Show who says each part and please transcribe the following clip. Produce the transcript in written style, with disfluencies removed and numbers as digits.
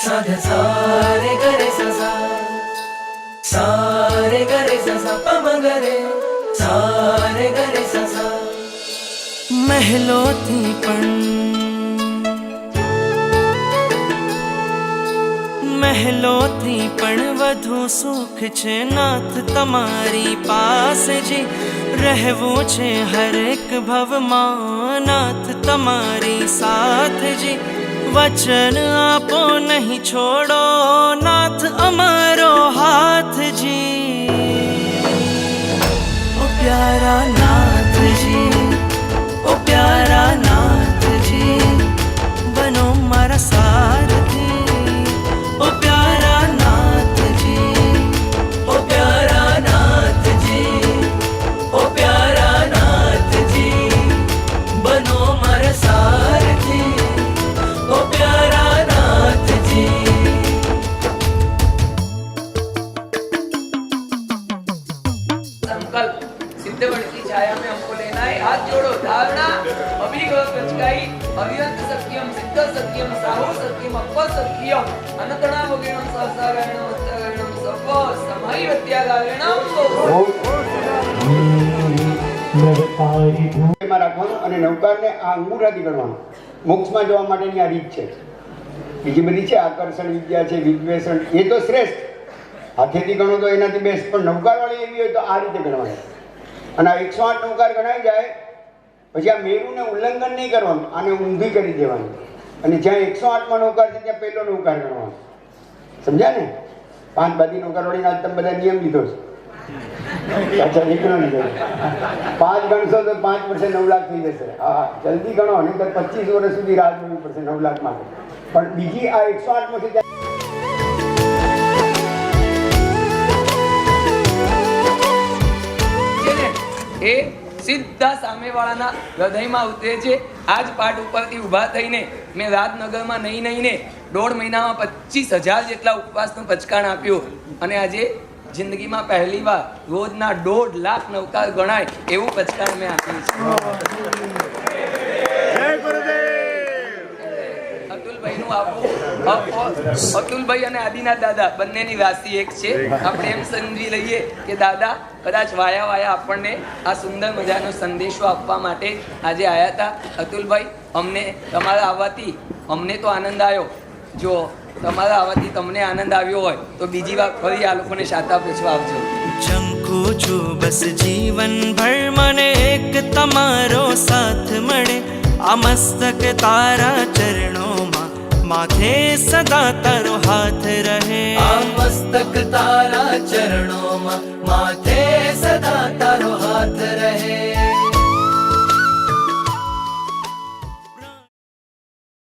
Speaker 1: साध सारे गरे सा सारे गरे सा पम गरे सारे गरे सा महलोथी पण વધુ સુખ છે નાથ તમારી પાસે જી રહેવું છે હરેક ભવમાં નાથ તમારી સાથ જી વચન આપો નહીં છોડો નાથ અમારો હાથ જી ઓ પ્યારા નાથજી ઓ પ્યારા નાથજી બનો મારા સારથી ઓ પ્યારા નાથજી ઓ પ્યારા નાથજી ઓ પ્યારા નાથજી બનો મારા સારથી ઓ પ્યારા નાથજી
Speaker 2: संकल्प सिद्धवट की छाया में हमको लेना है। हाथ जोड़ो, धारणा अभिगम कचकाई अभियंत सत्यम सिद्ध सत्यम साहु सत्यम अप्प सत्यम अनंतणा वगेणम सहसागरणम उत्तगरणम सर्व समाहि वत्यागारणम
Speaker 3: માં રાખવાનું અને નૌકારને આ અંગુરાથી ગણવાનું મોક્ષમાં જવા માટેની આ રીત છે। બીજી બધી છે આકર્ષણ વિદ્યા છે વિદ્વેષણ એ તો શ્રેષ્ઠ હાથેથી ગણો તો એનાથી બેસ્ટ પણ નૌકારવાળી એવી હોય તો આ રીતે ગણવાની અને આ 108 નૌકાર ગણાઈ જાય પછી આ મેરુને ઉલ્લંઘન નહીં કરવાનું આને ઊંધી કરી દેવાની અને જ્યાં 108માં નૌકાર છે ત્યાં પહેલો નૌકાર ગણવાનો સમજ્યા ને 5 બાદી નૌકારવાળીના તમે બધા નિયમ લીધો છે અચ્છા નીકળો લીધો 5 ગણશો તો 5 વર્ષે 9 લાખ થઈ જશે હા જલ્દી ગણો નહીં તો 25 વર્ષ સુધી રાહ જોવી પડશે 9 લાખ માટે પણ બીજી આ 108 માંથી
Speaker 2: એ સીધા સામેવાળાના હૃદયમાં ઉતરે છે। આ જ પાઠ ઉપરથી ઊભા થઈને મેં રાજનગરમાં નહીં ને 1.5 મહિનામાં 25,000 જેટલા ઉપવાસનું પચકાણ આપ્યું અને આજે જિંદગીમાં પહેલી વાર રોજના 1.5 લાખ નૌકાર ગણાય એવું પચકાણ મેં આપ્યું છે। અતુલભાઈનું આપવું અતુલભાઈ અને આદિનાથ દાદા બંનેની રાશિ એક છે। આપણે એમ સમજી લઈએ કે દાદા કદાચ વાયા આપણને આ સુંદર મજાનો સંદેશો આપવા માટે આજે આવ્યા હતા। અતુલભાઈ અમને તમારા આવવાથી અમને તો આનંદ આવ્યો, જો તમારા આવવાથી તમને આનંદ આવ્યો હોય તો બીજી વાર ફરી આ લોકોને શાતા પૂછવા આવજો।
Speaker 1: ચમકું છું બસ જીવન ભર મને એક તમારો સાથ મળે આ મસ્તક તારા ચરણોમાં માથે સદા તારો હાથ રહે આ મસ્તક તારા ચરણોમાં માથે